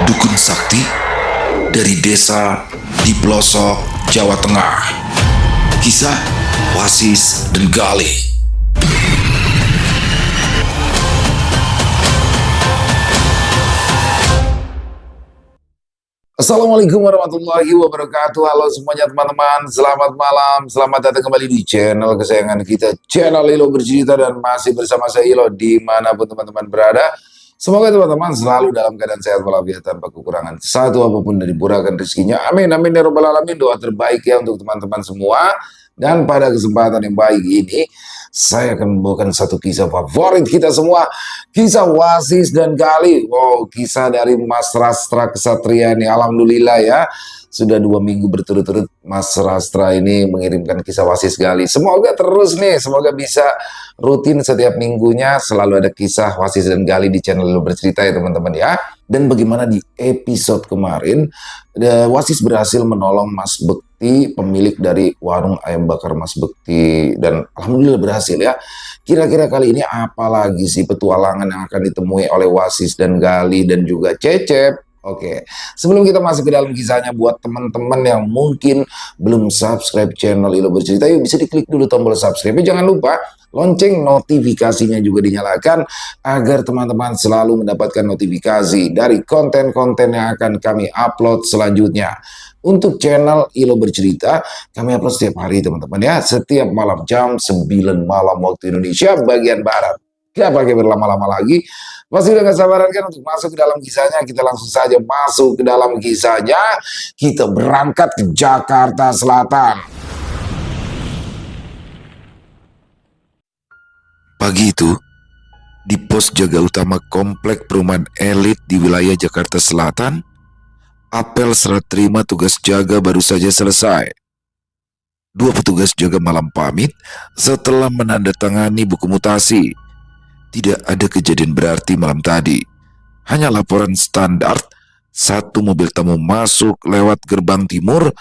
Dukun sakti dari desa di pelosok Jawa Tengah. Kisah Wasis dan Gali. Assalamualaikum warahmatullahi wabarakatuh. Halo semuanya teman-teman, selamat malam. Selamat datang kembali di channel kesayangan kita, channel Ilo Bercerita, dan masih bersama saya Ilo dimanapun teman-teman berada. Semoga teman-teman selalu dalam keadaan sehat walafiat tanpa kekurangan satu apapun dari dimurahkan rezekinya. Amin amin ya robbal alamin. Doa terbaik ya untuk teman-teman semua. Dan pada kesempatan yang baik ini saya akan membawakan satu kisah favorit kita semua, kisah Wasis dan Gali. Wow, kisah dari Mas Rastra Kesatria ini. Alhamdulillah ya, sudah 2 minggu berturut-turut Mas Rastra ini mengirimkan kisah Wasis Gali. Semoga terus nih, semoga bisa rutin setiap minggunya selalu ada kisah Wasis dan Gali di channel Ilo Bercerita ya teman-teman ya. Dan bagaimana di episode kemarin Wasis berhasil menolong Mas Bekti, pemilik dari warung ayam bakar Mas Bekti, dan alhamdulillah berhasil ya. Kira-kira kali ini apa lagi sih petualangan yang akan ditemui oleh Wasis dan Gali dan juga Cecep? Oke, sebelum kita masuk ke dalam kisahnya, buat teman-teman yang mungkin belum subscribe channel Ilo Bercerita, yuk bisa diklik dulu tombol subscribe. Jangan lupa lonceng notifikasinya juga dinyalakan agar teman-teman selalu mendapatkan notifikasi dari konten-konten yang akan kami upload selanjutnya. Untuk channel Ilo Bercerita, kami upload setiap hari teman-teman ya, setiap malam jam 9 malam waktu Indonesia bagian Barat. Gak pakai berlama-lama lagi, pasti udah gak sabaran kan untuk masuk ke dalam kisahnya. Kita langsung saja masuk ke dalam kisahnya. Kita berangkat ke Jakarta Selatan. Pagi itu, di pos jaga utama komplek perumahan elit di wilayah Jakarta Selatan, apel serah terima tugas jaga baru saja selesai. 2 petugas jaga malam pamit setelah menandatangani buku mutasi. Tidak ada kejadian berarti malam tadi. Hanya laporan standar, 1 mobil tamu masuk lewat gerbang timur,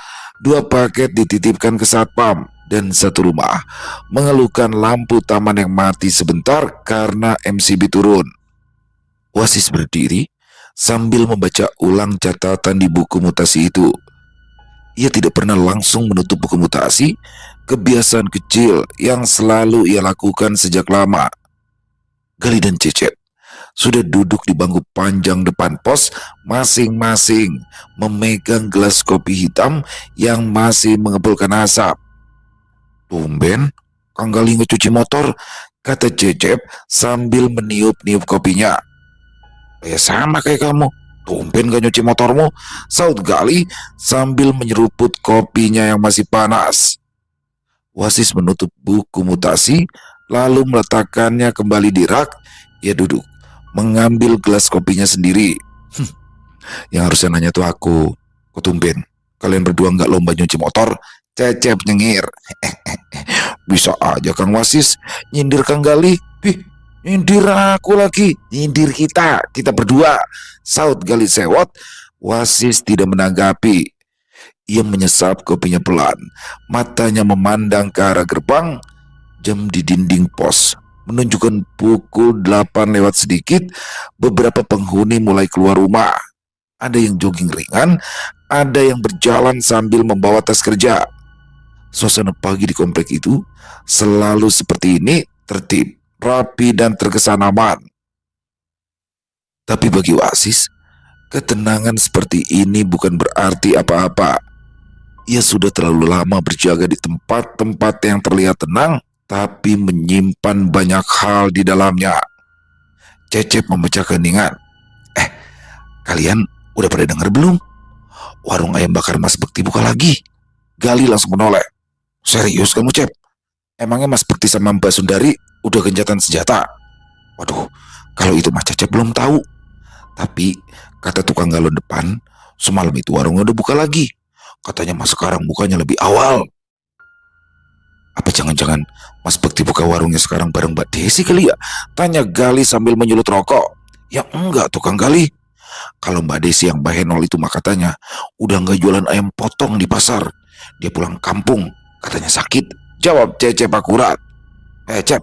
2 paket dititipkan ke satpam, dan 1 rumah mengeluhkan lampu taman yang mati sebentar karena MCB turun. Wasis berdiri sambil membaca ulang catatan di buku mutasi itu. Ia tidak pernah langsung menutup buku mutasi, kebiasaan kecil yang selalu ia lakukan sejak lama. Gali dan Cecep sudah duduk di bangku panjang depan pos, masing-masing memegang gelas kopi hitam yang masih mengepulkan asap. "Tumben, Kang Gali ngecuci motor," kata Cecep sambil meniup-niup kopinya. "Ya sama kayak kamu, tumben gak nyuci motormu," saut Gali sambil menyeruput kopinya yang masih panas. Wasis menutup buku mutasi, lalu meletakkannya kembali di rak. Ia duduk, mengambil gelas kopinya sendiri. Yang harusnya nanya tuh aku. "Kok tumben? Kalian berdua nggak lomba nyuci motor?" Cecep nyengir. "Bisa aja Kang Wasis nyindir Kang Gali." Nyindir aku lagi. "Nyindir kita berdua," saut Gali sewot. Wasis tidak menanggapi. Ia menyesap kopinya pelan. Matanya memandang ke arah gerbang. Jam di dinding pos menunjukkan pukul 8 lewat sedikit. Beberapa penghuni mulai keluar rumah. Ada yang jogging ringan, ada yang berjalan sambil membawa tas kerja. Suasana pagi di komplek itu selalu seperti ini, tertib, rapi, dan terkesan aman. Tapi bagi Wasis, ketenangan seperti ini bukan berarti apa-apa. Ia sudah terlalu lama berjaga di tempat-tempat yang terlihat tenang, tapi menyimpan banyak hal di dalamnya. Cecep memecah keheningan. Kalian udah pada dengar belum? Warung ayam bakar Mas Bekti buka lagi." Gali langsung menoleh. "Serius kamu, Cep? Emangnya Mas Bekti sama Mbak Sundari udah gencatan senjata?" "Waduh, kalau itu Mas Cecep belum tahu. Tapi kata tukang galon depan, semalam itu warungnya udah buka lagi. Katanya Mas sekarang bukanya lebih awal." "Apa jangan-jangan Mas Bekti buka warungnya sekarang bareng Mbak Desi kali ya?" tanya Gali sambil menyulut rokok. "Ya enggak tuh Kang Gali. Kalau Mbak Desi yang bahenol itu mah katanya udah nggak jualan ayam potong di pasar. Dia pulang kampung, katanya sakit," jawab Cecep akurat. Cep,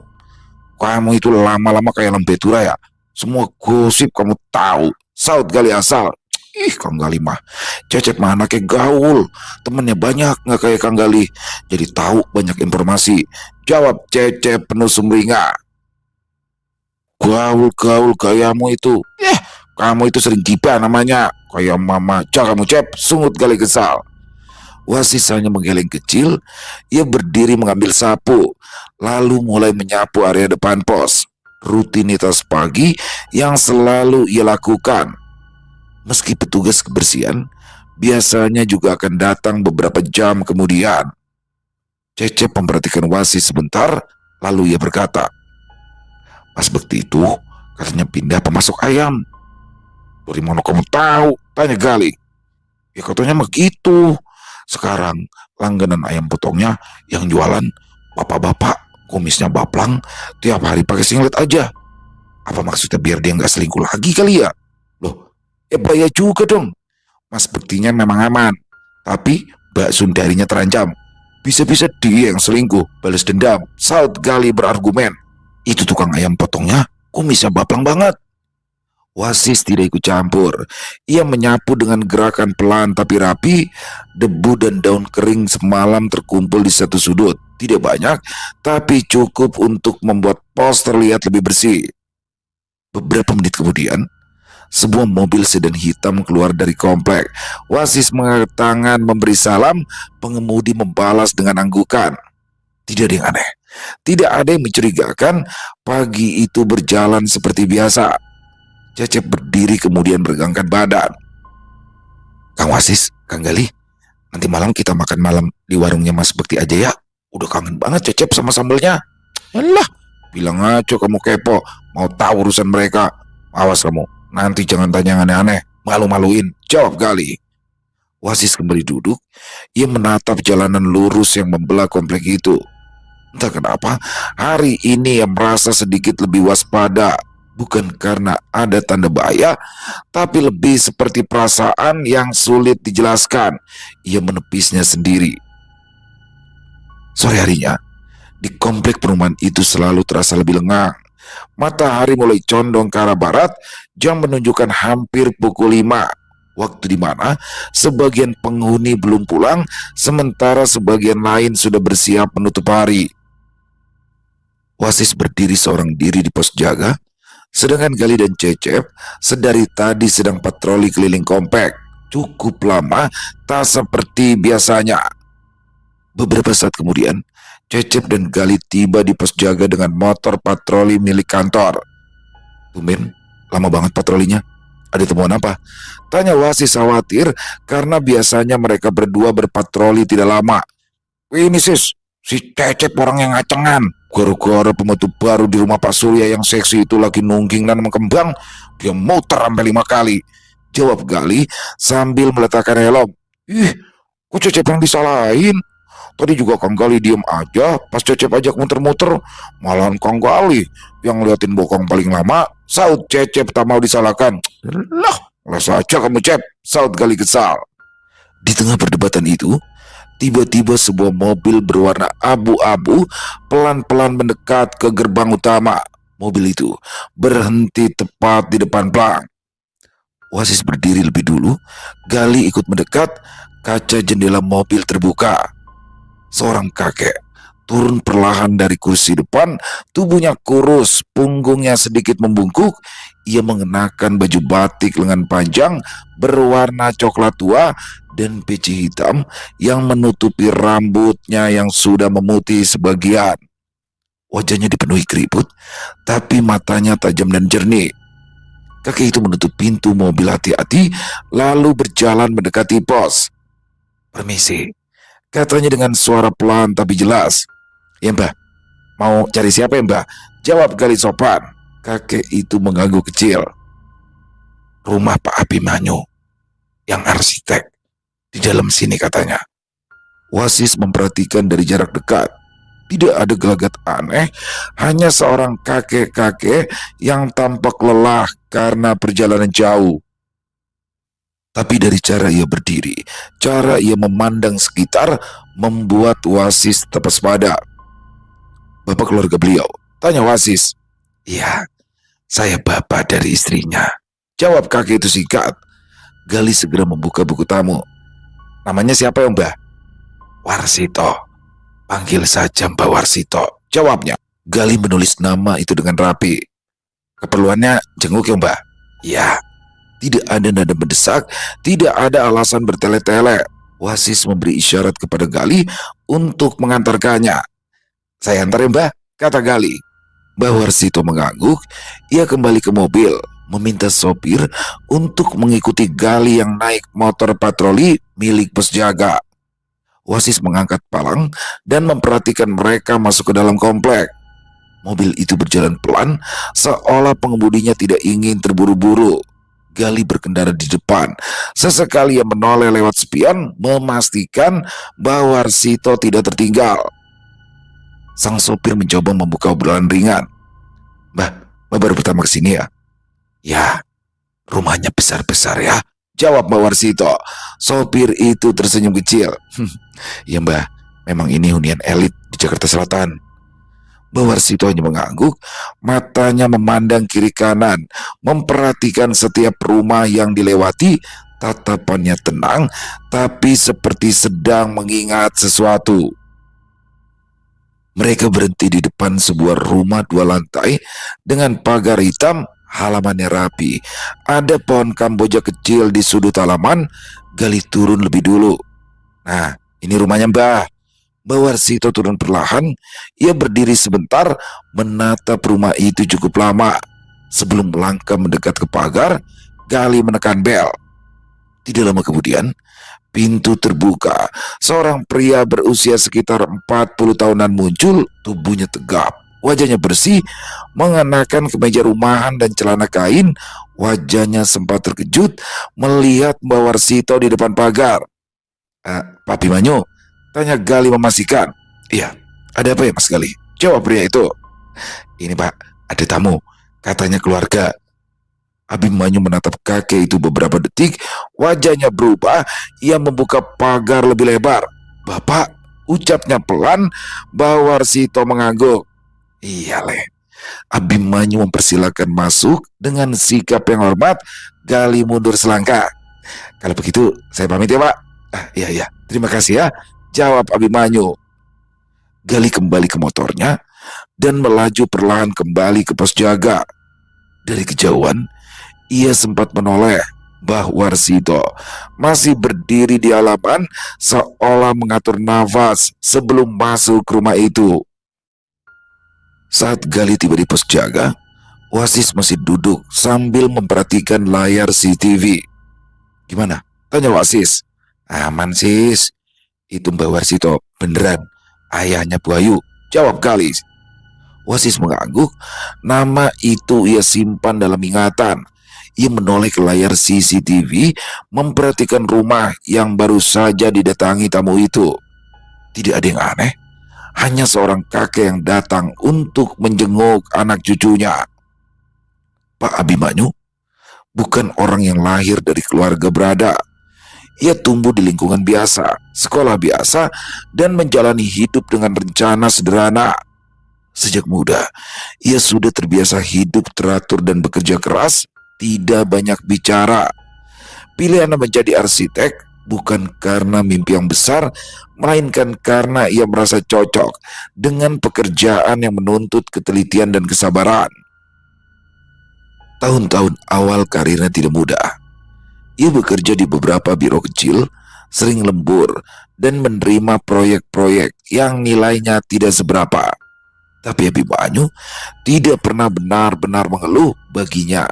kamu itu lama-lama kayak lembetura ya. Semua gosip kamu tahu," saut Gali asal. Ih, Kang Gali mah. Cecep mah anaknya gaul. Temennya banyak nggak kayak Kang Gali. Jadi tahu banyak informasi. Jawab Cecep penuh sumringah. Gaul-gaul gayamu itu. Kamu itu sering gibah namanya. Kayak mama aja kamu Cep. Sungut Gali kesal. Wasis hanya menggeleng kecil. Ia berdiri mengambil sapu. Lalu mulai menyapu area depan pos. Rutinitas pagi yang selalu ia lakukan. Meski petugas kebersihan biasanya juga akan datang beberapa jam kemudian. Cecep memperhatikan Wasis sebentar, lalu ia berkata, "Mas Bekti itu katanya pindah pemasok ayam." "Dari mana kamu tahu?" tanya Gali. "Ya katanya begitu. Sekarang langganan ayam potongnya yang jualan bapak-bapak, kumisnya baplang, tiap hari pakai singlet aja. Apa maksudnya biar dia nggak selingkuh lagi kali ya?" "Loh, ya bahaya juga dong. Mas Bektinya memang aman, tapi Mbak Sundarinya terancam. Bisa-bisa dia yang selingkuh, balas dendam," saut Gali berargumen. "Itu tukang ayam potongnya kumisnya baplang banget." Wasis tidak ikut campur. Ia menyapu dengan gerakan pelan tapi rapi. Debu dan daun kering semalam terkumpul di satu sudut. Tidak banyak, tapi cukup untuk membuat pos terlihat lebih bersih. Beberapa menit kemudian, sebuah mobil sedan hitam keluar dari komplek. Wasis mengangkat tangan memberi salam. Pengemudi membalas dengan anggukan. Tidak ada yang aneh. Tidak ada yang mencurigakan. Pagi itu berjalan seperti biasa. Cecep berdiri kemudian meregangkan badan. "Kang Wasis, Kang Gali, nanti malam kita makan malam di warungnya Mas Bekti aja ya. Udah kangen banget Cecep sama sambelnya." "Alah, bilang aja kamu kepo, mau tahu urusan mereka. Awas kamu, nanti jangan tanya yang aneh-aneh, malu-maluin," jawab Gali. Wasis kembali duduk. Ia menatap jalanan lurus yang membelah komplek itu. Entah kenapa, hari ini ia merasa sedikit lebih waspada. Bukan karena ada tanda bahaya, tapi lebih seperti perasaan yang sulit dijelaskan. Ia menepisnya sendiri. Sore harinya, di komplek perumahan itu selalu terasa lebih lengang. Matahari mulai condong ke arah barat, jam menunjukkan hampir pukul 5. Waktu di mana sebagian penghuni belum pulang, sementara sebagian lain sudah bersiap menutup hari. Wasis berdiri seorang diri di pos jaga, sedangkan Gali dan Cecep sedari tadi sedang patroli keliling komplek. Cukup lama, tak seperti biasanya. Beberapa saat kemudian, Cecep dan Gali tiba di pos jaga dengan motor patroli milik kantor. "Tumben, lama banget patrolinya. Ada temuan apa?" tanya Wasis khawatir karena biasanya mereka berdua berpatroli tidak lama. "Ini sis, si Cecep orang yang ngacengan. Gara-gara pembantu baru di rumah Pak Surya yang seksi itu lagi nungging dan mengembang, dia muter sampai 5 kali," jawab Gali sambil meletakkan helm. "Ih, kok Cecep yang disalahin? Tadi juga Kang Gali diem aja pas Cecep ajak muter-muter. Malahan Kang Gali yang ngeliatin bokong paling lama," saut Cecep tak mau disalahkan. "Lah, les aja kamu Cep," saut Gali kesal. Di tengah perdebatan itu, tiba-tiba sebuah mobil berwarna abu-abu pelan-pelan mendekat ke gerbang utama. Mobil itu berhenti tepat di depan plang. Wasis berdiri lebih dulu. Gali ikut mendekat. Kaca jendela mobil terbuka. Seorang kakek turun perlahan dari kursi depan. Tubuhnya kurus, punggungnya sedikit membungkuk. Ia mengenakan baju batik lengan panjang berwarna coklat tua dan peci hitam yang menutupi rambutnya yang sudah memutih sebagian. Wajahnya dipenuhi keriput, tapi matanya tajam dan jernih. Kakek itu menutup pintu mobil hati-hati, lalu berjalan mendekati pos. "Permisi," katanya dengan suara pelan tapi jelas. "Ya Mbah, mau cari siapa ya Mbah?" jawab Gali sopan. Kakek itu mengangguk kecil. "Rumah Pak Abimanyu, yang arsitek. Di dalam sini," katanya. Wasis memperhatikan dari jarak dekat. Tidak ada gelagat aneh, hanya seorang kakek-kakek yang tampak lelah karena perjalanan jauh. Tapi dari cara ia berdiri, cara ia memandang sekitar, membuat Wasis tetap waspada. "Bapak keluarga beliau?" tanya Wasis. "Iya, saya bapak dari istrinya," jawab kakek itu singkat. Gali segera membuka buku tamu. Namanya siapa ya Mbah? Warsito. Panggil saja Mbak Warsito, jawabnya. Gali menulis nama itu dengan rapi. Keperluannya jenguk ya Mbah? Ya. Tidak ada nada mendesak, tidak ada alasan bertele-tele. Wasis memberi isyarat kepada Gali untuk mengantarkannya. Saya antar ya Mbah, kata Gali. Mbah Warsito mengangguk, ia kembali ke mobil, meminta sopir untuk mengikuti Gali yang naik motor patroli milik pos jaga. Wasis mengangkat palang dan memperhatikan mereka masuk ke dalam komplek. Mobil itu berjalan pelan, seolah pengemudinya tidak ingin terburu-buru. Gali berkendara di depan. Sesekali ia menoleh lewat spion, memastikan bahwa Warsito tidak tertinggal. Sang sopir mencoba membuka obrolan ringan. Mbah baru pertama kesini ya? Ya, rumahnya besar-besar ya, jawab Mbak Warsito. Sopir itu tersenyum kecil. Ya Mbah, memang ini hunian elit di Jakarta Selatan. Mbak Warsito hanya mengangguk, matanya memandang kiri kanan, memperhatikan setiap rumah yang dilewati. Tatapannya tenang, tapi seperti sedang mengingat sesuatu. Mereka berhenti di depan sebuah rumah 2 lantai dengan pagar hitam, halamannya rapi. Ada pohon kamboja kecil di sudut halaman. Gali turun lebih dulu. Nah, ini rumahnya Mbah. Mbak Warsito turun perlahan. Ia berdiri sebentar menatap rumah itu cukup lama. Sebelum melangkah mendekat ke pagar, Gali menekan bel. Tidak lama kemudian, pintu terbuka. Seorang pria berusia sekitar 40 tahunan muncul. Tubuhnya tegap, wajahnya bersih, mengenakan kemeja rumahan dan celana kain. Wajahnya sempat terkejut melihat Mbak Warsito di depan pagar. Pak Abimanyu, tanya Gali memastikan. Iya, ada apa ya Mas Gali? Jawab pria itu. Ini Pak, ada tamu, katanya keluarga. Abimanyu menatap kakek itu beberapa detik, wajahnya berubah, ia membuka pagar lebih lebar. Bapak, ucapnya pelan. Mbak Warsito mengangguk. Iya Le. Abimanyu mempersilakan masuk dengan sikap yang hormat. Gali mundur selangkah. Kalau begitu, saya pamit ya Pak. Iya, terima kasih ya, jawab Abimanyu. Gali kembali ke motornya dan melaju perlahan kembali ke pos jaga. Dari kejauhan, ia sempat menoleh. Mbah Warsito masih berdiri di halaman, seolah mengatur nafas sebelum masuk ke rumah itu. Saat Gali tiba di pos jaga, Wasis masih duduk sambil memperhatikan layar CCTV. Gimana? Tanya Wasis. Aman sis, itu Mbak Warsito beneran ayahnya Bu Ayu, jawab Gali. Wasis mengangguk, nama itu ia simpan dalam ingatan. Ia menoleh ke layar CCTV, memperhatikan rumah yang baru saja didatangi tamu itu. Tidak ada yang aneh, hanya seorang kakek yang datang untuk menjenguk anak cucunya. Pak Abimanyu bukan orang yang lahir dari keluarga berada. Ia tumbuh di lingkungan biasa, sekolah biasa, dan menjalani hidup dengan rencana sederhana. Sejak muda, ia sudah terbiasa hidup teratur dan bekerja keras, tidak banyak bicara. Pilihannya menjadi arsitek bukan karena mimpi yang besar, melainkan karena ia merasa cocok dengan pekerjaan yang menuntut ketelitian dan kesabaran. Tahun-tahun awal karirnya tidak mudah. Ia bekerja di beberapa biro kecil, sering lembur, dan menerima proyek-proyek yang nilainya tidak seberapa. Tapi Abimanyu tidak pernah benar-benar mengeluh. Baginya,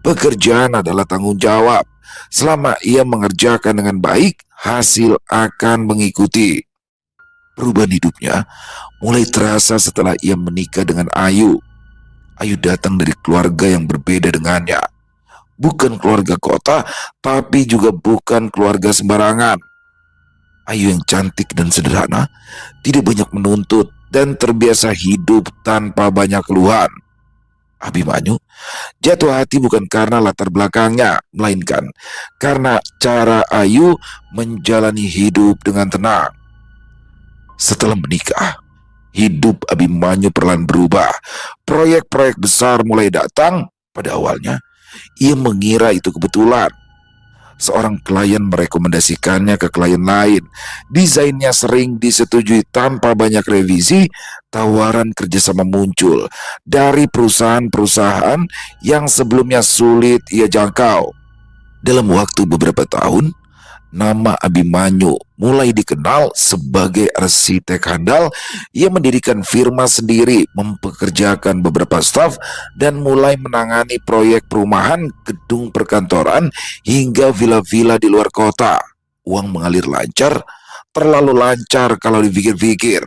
pekerjaan adalah tanggung jawab. Selama ia mengerjakan dengan baik, hasil akan mengikuti. Perubahan hidupnya mulai terasa setelah ia menikah dengan Ayu. Ayu datang dari keluarga yang berbeda dengannya. Bukan keluarga kota, tapi juga bukan keluarga sembarangan. Ayu yang cantik dan sederhana, tidak banyak menuntut, dan terbiasa hidup tanpa banyak keluhan. Abimanyu jatuh hati bukan karena latar belakangnya, melainkan karena cara Ayu menjalani hidup dengan tenang. Setelah menikah, hidup Abimanyu perlahan berubah. Proyek-proyek besar mulai datang. Pada awalnya, ia mengira itu kebetulan. Seorang klien merekomendasikannya ke klien lain. Desainnya sering disetujui tanpa banyak revisi. Tawaran kerjasama muncul dari perusahaan-perusahaan yang sebelumnya sulit ia jangkau. Dalam waktu beberapa tahun, nama Abimanyu mulai dikenal sebagai arsitek handal. Ia mendirikan firma sendiri, mempekerjakan beberapa staf, dan mulai menangani proyek perumahan, gedung perkantoran, hingga villa-villa di luar kota. Uang mengalir lancar, terlalu lancar kalau dipikir-pikir.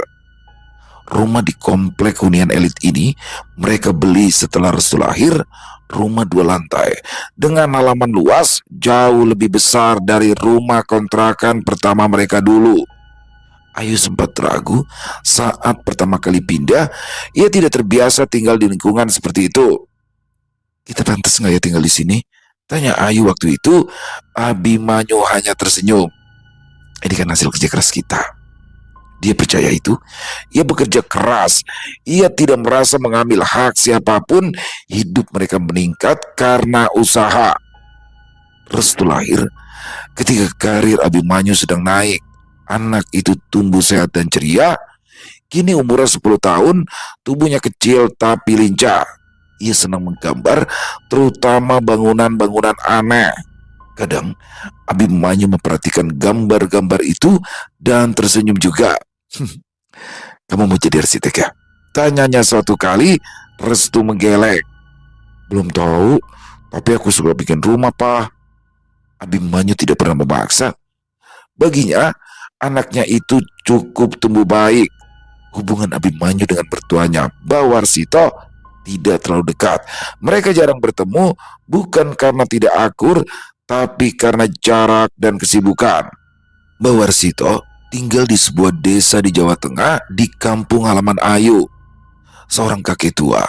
Rumah di komplek hunian elit ini mereka beli setelah Restu lahir. Rumah 2 lantai dengan halaman luas jauh lebih besar dari rumah kontrakan pertama mereka dulu. Ayu sempat ragu saat pertama kali pindah. Ia tidak terbiasa tinggal di lingkungan seperti itu. "Kita pantas nggak ya tinggal di sini?" tanya Ayu waktu itu. Abimanyu hanya tersenyum. "Ini kan hasil kerja keras kita." Dia percaya itu. Ia bekerja keras. Ia tidak merasa mengambil hak siapapun. Hidup mereka meningkat karena usaha. Restu lahir ketika karir Abimanyu sedang naik. Anak itu tumbuh sehat dan ceria. Kini umurnya 10 tahun, tubuhnya kecil tapi lincah. Ia senang menggambar, terutama bangunan-bangunan aneh. Kadang Abimanyu memperhatikan gambar-gambar itu dan tersenyum juga. "Kamu mau jadi arsitek ya?" tanyanya suatu kali. Restu menggeleng. "Belum tahu, tapi aku suka bikin rumah, Pak." Abimanyu tidak pernah memaksa. Baginya, anaknya itu cukup tumbuh baik. Hubungan Abimanyu dengan mertuanya, Bawarsito, tidak terlalu dekat. Mereka jarang bertemu, bukan karena tidak akur, tapi karena jarak dan kesibukan. Bawarsito tinggal di sebuah desa di Jawa Tengah, di kampung halaman Ayu. Seorang kakek tua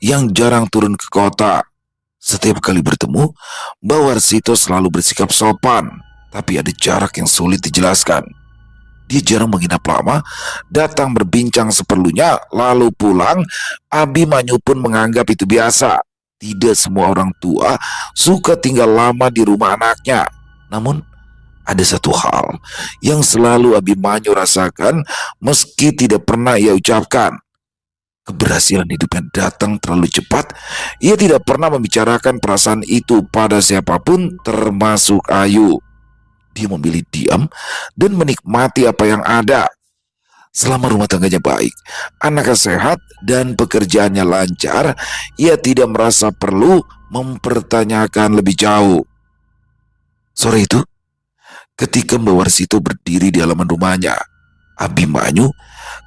yang jarang turun ke kota. Setiap kali bertemu, Bawarsito selalu bersikap sopan, tapi ada jarak yang sulit dijelaskan. Dia jarang menginap lama, datang berbincang seperlunya, lalu pulang. Abimanyu pun menganggap itu biasa. Tidak semua orang tua suka tinggal lama di rumah anaknya. Namun, ada satu hal yang selalu Abimanyu rasakan meski tidak pernah ia ucapkan. Keberhasilan hidupnya datang terlalu cepat. Ia tidak pernah membicarakan perasaan itu pada siapapun, termasuk Ayu. Dia memilih diam dan menikmati apa yang ada. Selama rumah tangganya baik, anaknya sehat, dan pekerjaannya lancar, ia tidak merasa perlu mempertanyakan lebih jauh. Sore itu, ketika Mbak Warsito berdiri di halaman rumahnya, Abimanyu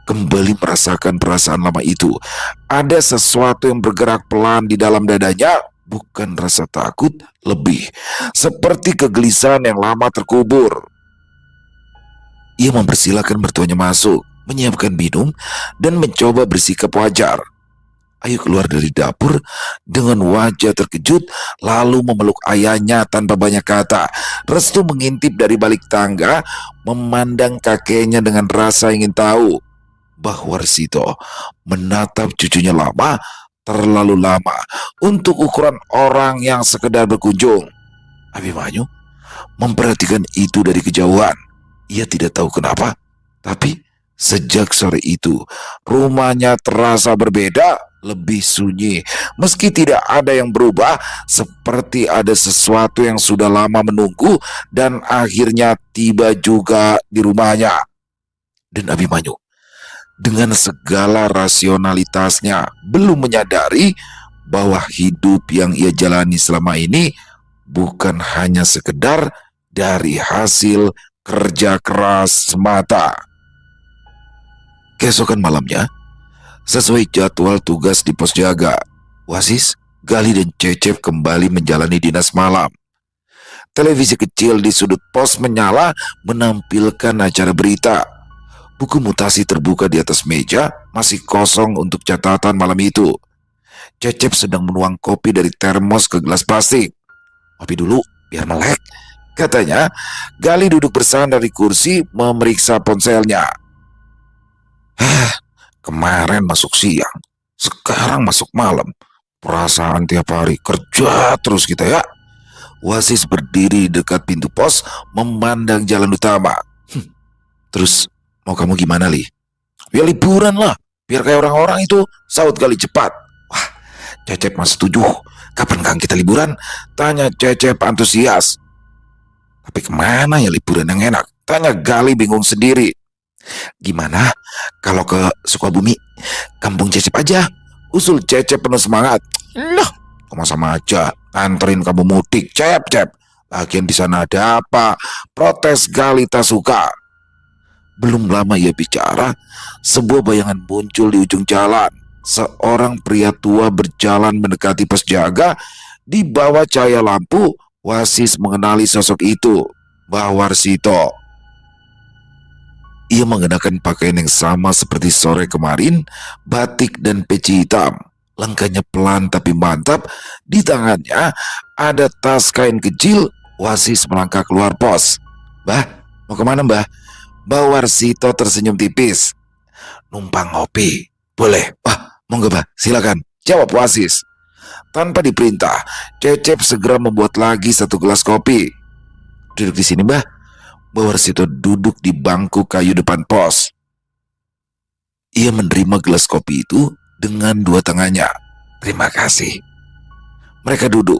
kembali merasakan perasaan lama itu. Ada sesuatu yang bergerak pelan di dalam dadanya, bukan rasa takut, lebih seperti kegelisahan yang lama terkubur. Ia mempersilahkan mertuanya masuk, menyiapkan minum, dan mencoba bersikap wajar. Ayu keluar dari dapur dengan wajah terkejut, lalu memeluk ayahnya tanpa banyak kata. Restu mengintip dari balik tangga, memandang kakeknya dengan rasa ingin tahu. Bawarsito menatap cucunya lama, terlalu lama untuk ukuran orang yang sekedar berkunjung. Abimanyu memperhatikan itu dari kejauhan. Ia tidak tahu kenapa, tapi sejak sore itu rumahnya terasa berbeda, lebih sunyi. Meski tidak ada yang berubah, seperti ada sesuatu yang sudah lama menunggu dan akhirnya tiba juga di rumahnya. Dan Abimanyu dengan segala rasionalitasnya belum menyadari bahwa hidup yang ia jalani selama ini bukan hanya sekedar dari hasil kerja keras semata. Keesokan malamnya, sesuai jadwal tugas di pos jaga, Wasis, Gali, dan Cecep kembali menjalani dinas malam. Televisi kecil di sudut pos menyala menampilkan acara berita. Buku mutasi terbuka di atas meja, masih kosong untuk catatan malam itu. Cecep sedang menuang kopi dari termos ke gelas plastik. "Kopi dulu, biar melek," katanya. Gali duduk bersandar di kursi, memeriksa ponselnya. Kemarin masuk siang, sekarang masuk malam. Perasaan tiap hari kerja terus kita ya." Wasis berdiri dekat pintu pos memandang jalan utama. Terus mau kamu gimana, Li? Ya liburan lah, biar kayak orang-orang itu, saut Gali cepat. Wah, Cecep mas setuju. Kapan kang kita liburan? Tanya Cecep antusias. Tapi kemana ya liburan yang enak? Tanya Gali bingung sendiri. Gimana kalau ke Sukabumi? Kampung Cecep aja. Usul Cecep penuh semangat. Loh, kamu sama aja. Anterin kamu mudik, Cep. Lagian di sana ada apa? Protes Gali tak suka. Belum lama ia bicara, sebuah bayangan muncul di ujung jalan. Seorang pria tua berjalan mendekati pos jaga. Di bawah cahaya lampu, Wasis mengenali sosok itu, Mbah Warsito. Ia mengenakan pakaian yang sama seperti sore kemarin, batik dan peci hitam. Langkahnya pelan tapi mantap. Di tangannya ada tas kain kecil. Wasis melangkah keluar pos. Mbah, mau kemana mbah? Mbah Warsito tersenyum tipis. Numpang ngopi. Boleh? Wah, monggo mbah, silakan. Jawab Wasis. Tanpa diperintah, Cecep segera membuat lagi satu gelas kopi. Duduk di sini mbah. Mbah Warsito duduk di bangku kayu depan pos. Ia menerima gelas kopi itu dengan dua tangannya. Terima kasih. Mereka duduk.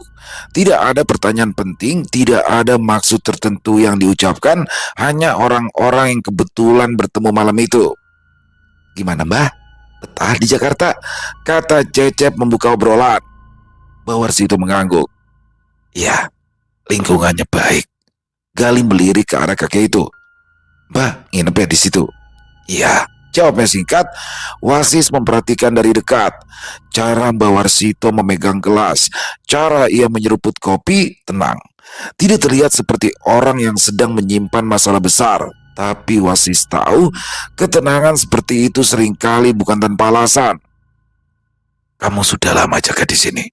Tidak ada pertanyaan penting, tidak ada maksud tertentu yang diucapkan, hanya orang-orang yang kebetulan bertemu malam itu. Gimana mbah? Betah di Jakarta? Kata Cecep membuka obrolan. Mbah Warsito mengangguk. Ya, lingkungannya baik. Gali melirik ke arah kakek itu. Mbah, nginep ya di situ? Iya. Jawabnya singkat. Wasis memperhatikan dari dekat cara Mbah Warsito memegang gelas, cara ia menyeruput kopi tenang. Tidak terlihat seperti orang yang sedang menyimpan masalah besar. Tapi Wasis tahu ketenangan seperti itu seringkali bukan tanpa alasan. Kamu sudah lama jaga di sini?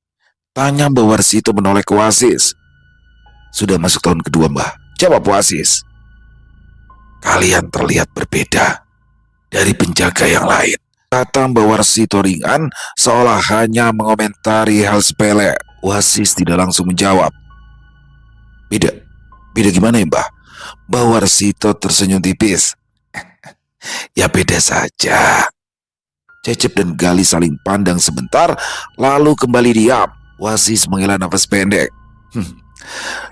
Tanya Mbah Warsito menoleh ke Wasis. Sudah masuk tahun kedua mbah, jawab Wasis. Kalian terlihat berbeda dari penjaga yang lain, kata Mbah Warsito ringan, seolah hanya mengomentari hal sepele. Wasis tidak langsung menjawab. Beda gimana ya mbah? Mbah Warsito tersenyum tipis. Ya beda saja. Cecep dan Gali saling pandang sebentar, lalu kembali diam. Wasis menghela nafas pendek.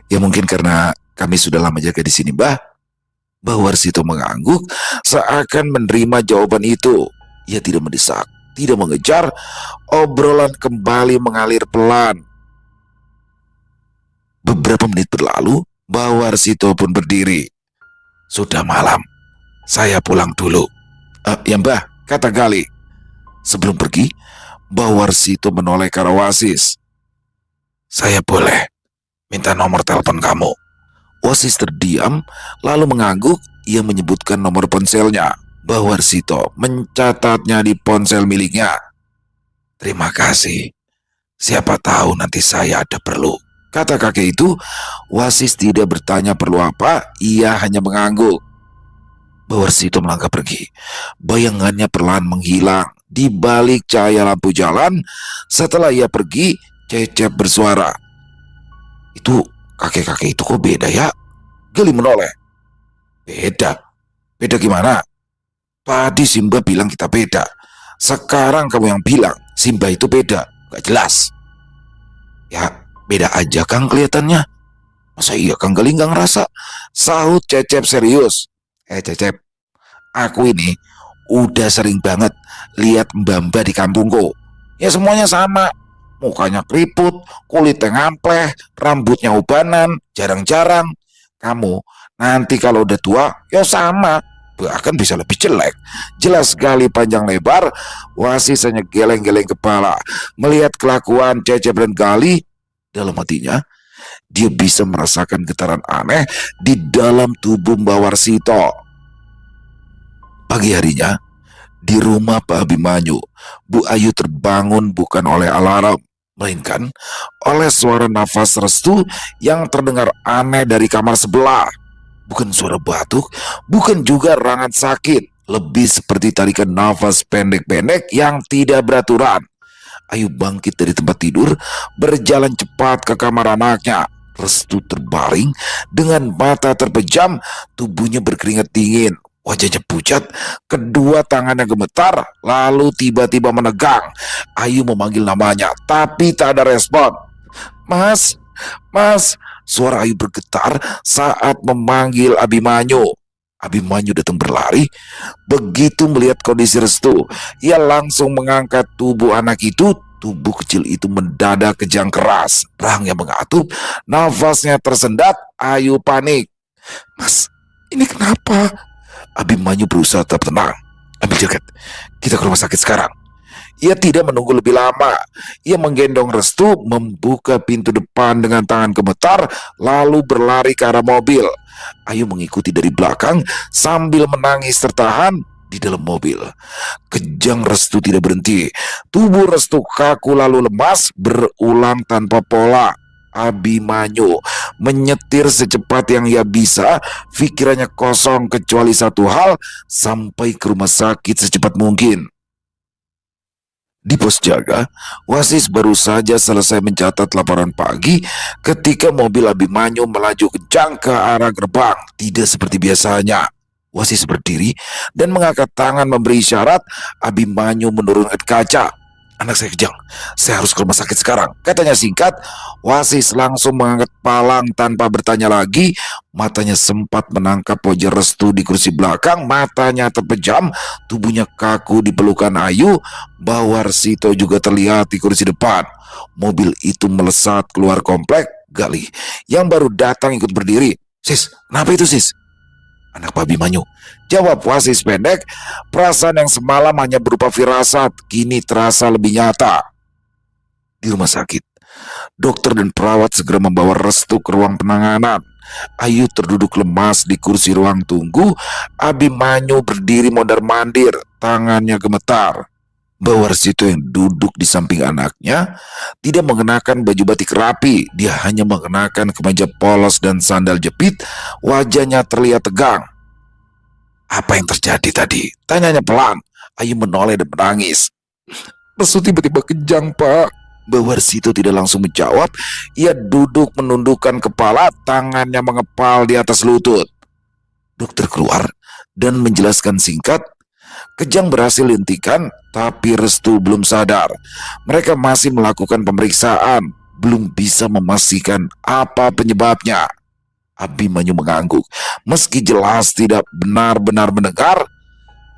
Ya mungkin karena kami sudah lama jaga di sini mbah. Mbah Warsito mengangguk seakan menerima jawaban itu. Ia tidak mendesak, tidak mengejar. Obrolan kembali mengalir pelan. Beberapa menit berlalu, Mbah Warsito pun berdiri. Sudah malam, saya pulang dulu. Ya mbah, kata Gali. Sebelum pergi, Mbah Warsito menoleh ke arah Wasis. Saya boleh minta nomor telepon kamu? Wasis terdiam, lalu mengangguk. Ia menyebutkan nomor ponselnya. Mbah Warsito mencatatnya di ponsel miliknya. Terima kasih. Siapa tahu nanti saya ada perlu, kata kakek itu. Wasis tidak bertanya perlu apa, ia hanya mengangguk. Mbah Warsito melangkah pergi. Bayangannya perlahan menghilang di balik cahaya lampu jalan. Setelah ia pergi, Cecep bersuara. Itu kakek-kakek itu kok beda ya? Gali menoleh. Beda gimana? Tadi Simba bilang kita beda. Sekarang kamu yang bilang Simba itu beda. Gak jelas. Ya beda aja Kang kelihatannya. Masa iya Kang Gali gak ngerasa? Sahut Cecep serius. Cecep, aku ini udah sering banget lihat mbak-mbak di kampungku. Ya semuanya sama. Mukanya keriput, kulitnya ngampleh, rambutnya ubanan, jarang-jarang. Kamu nanti kalau udah tua, ya sama, bahkan bisa lebih jelek. Jelas Gali panjang lebar. Wasis hanya geleng-geleng kepala melihat kelakuan Cecep dan Gali. Dalam hatinya, dia bisa merasakan getaran aneh di dalam tubuh Mbah Warsito. Pagi harinya, di rumah Pak Abimanyu, Bu Ayu terbangun bukan oleh alarm, melainkan oleh suara nafas restu yang terdengar aneh dari kamar sebelah. Bukan suara batuk, bukan juga rangan sakit, lebih seperti tarikan nafas pendek-pendek yang tidak beraturan. Ayu bangkit dari tempat tidur, berjalan cepat ke kamar anaknya. Restu terbaring dengan mata terpejam, tubuhnya berkeringat dingin, wajahnya pucat, kedua tangannya gemetar, lalu tiba-tiba menegang. Ayu memanggil namanya, tapi tak ada respon. Mas, Mas, suara Ayu bergetar saat memanggil Abimanyu. Abimanyu datang berlari. Begitu melihat kondisi Restu, ia langsung mengangkat tubuh anak itu. Tubuh kecil itu mendadak kejang keras, rahangnya mengatup, nafasnya tersendat. Ayu panik. Mas, ini kenapa? Abimanyu berusaha tetap tenang. Ambil jaket, kita ke rumah sakit sekarang. Ia tidak menunggu lebih lama. Ia menggendong Restu, membuka pintu depan dengan tangan gemetar, lalu berlari ke arah mobil. Ayu mengikuti dari belakang sambil menangis tertahan di dalam mobil. Kejang Restu tidak berhenti. Tubuh Restu kaku lalu lemas, berulang tanpa pola. Abimanyu menyetir secepat yang ia bisa, pikirannya kosong kecuali satu hal, sampai ke rumah sakit secepat mungkin. Di pos jaga, Wasis baru saja selesai mencatat laporan pagi ketika mobil Abimanyu melaju kencang ke arah gerbang. Tidak seperti biasanya. Wasis berdiri dan mengangkat tangan memberi isyarat. Abimanyu menurunkan kaca. Anak saya kejang, saya harus ke rumah sakit sekarang, katanya singkat. Wasis langsung mengangkat palang tanpa bertanya lagi. Matanya sempat menangkap wajah Restu di kursi belakang. Matanya terpejam, tubuhnya kaku di pelukan Ayu. Bawarsito juga terlihat di kursi depan. Mobil itu melesat keluar komplek. Gali yang baru datang ikut berdiri. Sis, kenapa itu sis? Anak Pak Abimanyu, jawab Wasis pendek. Perasaan yang semalam hanya berupa firasat kini terasa lebih nyata. Di rumah sakit, dokter dan perawat segera membawa Restu ke ruang penanganan. Ayu terduduk lemas di kursi ruang tunggu. Abimanyu berdiri mondar-mandir, tangannya gemetar. Bawarsito yang duduk di samping anaknya tidak mengenakan baju batik rapi. Dia hanya mengenakan kemeja polos dan sandal jepit. Wajahnya terlihat tegang. Apa yang terjadi tadi? Tanyanya pelan. Ayu menoleh dan menangis. Restu tiba-tiba kejang, Pak. Bawarsito tidak langsung menjawab. Ia duduk menundukkan kepala, tangannya mengepal di atas lutut. Dokter keluar dan menjelaskan singkat. Kejang berhasil dihentikan, tapi Restu belum sadar. Mereka masih melakukan pemeriksaan, belum bisa memastikan apa penyebabnya. Abimanyu mengangguk, meski jelas tidak benar-benar mendengar.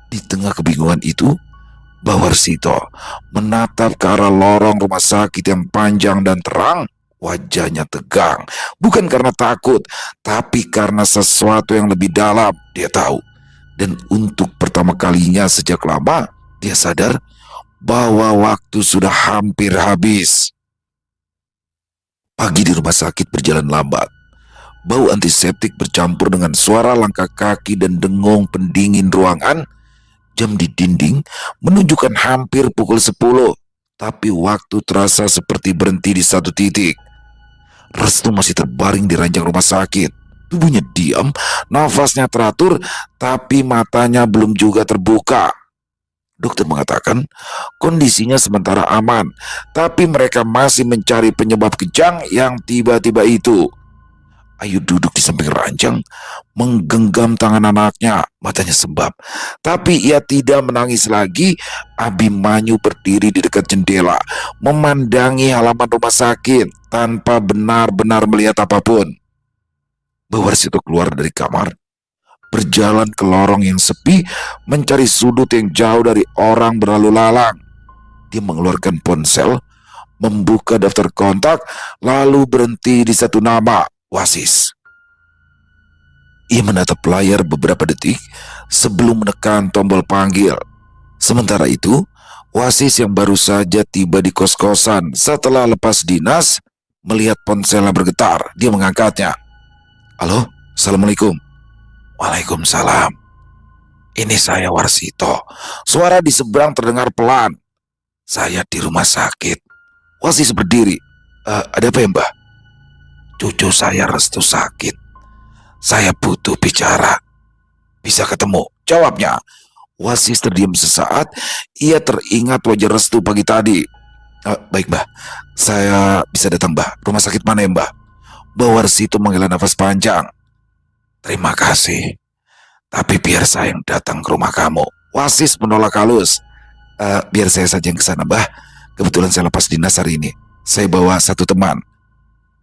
Di tengah kebingungan itu, Bawarsito menatap ke arah lorong rumah sakit yang panjang dan terang. Wajahnya tegang, bukan karena takut, tapi karena sesuatu yang lebih dalam. Dia tahu. Dan untuk pertama kalinya sejak lama, dia sadar bahwa waktu sudah hampir habis. Pagi di rumah sakit berjalan lambat. Bau antiseptik bercampur dengan suara langkah kaki dan dengung pendingin ruangan. Jam di dinding menunjukkan hampir pukul 10, tapi waktu terasa seperti berhenti di satu titik. Restu masih terbaring di ranjang rumah sakit. Tubuhnya diam, nafasnya teratur, tapi matanya belum juga terbuka. Dokter mengatakan kondisinya sementara aman, tapi mereka masih mencari penyebab kejang yang tiba-tiba itu. Ayu duduk di samping ranjang, menggenggam tangan anaknya, matanya sembab. Tapi ia tidak menangis lagi. Abimanyu berdiri di dekat jendela, memandangi halaman rumah sakit tanpa benar-benar melihat apapun. Bawarsito keluar dari kamar, berjalan ke lorong yang sepi, mencari sudut yang jauh dari orang berlalu lalang. Dia mengeluarkan ponsel, membuka daftar kontak, lalu berhenti di satu nama, Wasis. Ia menatap layar beberapa detik sebelum menekan tombol panggil. Sementara itu, Wasis yang baru saja tiba di kos-kosan setelah lepas dinas melihat ponselnya bergetar. Dia mengangkatnya. Halo, Assalamualaikum. Waalaikumsalam. Ini saya Warsito. Suara di seberang terdengar pelan. Saya di rumah sakit. Wasis berdiri. Ada apa ya, Mbah? Cucu saya Restu sakit. Saya butuh bicara. Bisa ketemu? Jawabnya. Wasis terdiam sesaat. Ia teringat wajah Restu pagi tadi. Baik, Mbah. Saya bisa datang, Mbah. Rumah sakit mana ya, Mbah? Bawarsito menghela nafas panjang. Terima kasih, tapi biar saya yang datang ke rumah kamu. Wasis menolak halus. Biar saya saja yang ke sana, Mbah. Kebetulan saya lepas dinas hari ini. Saya bawa satu teman.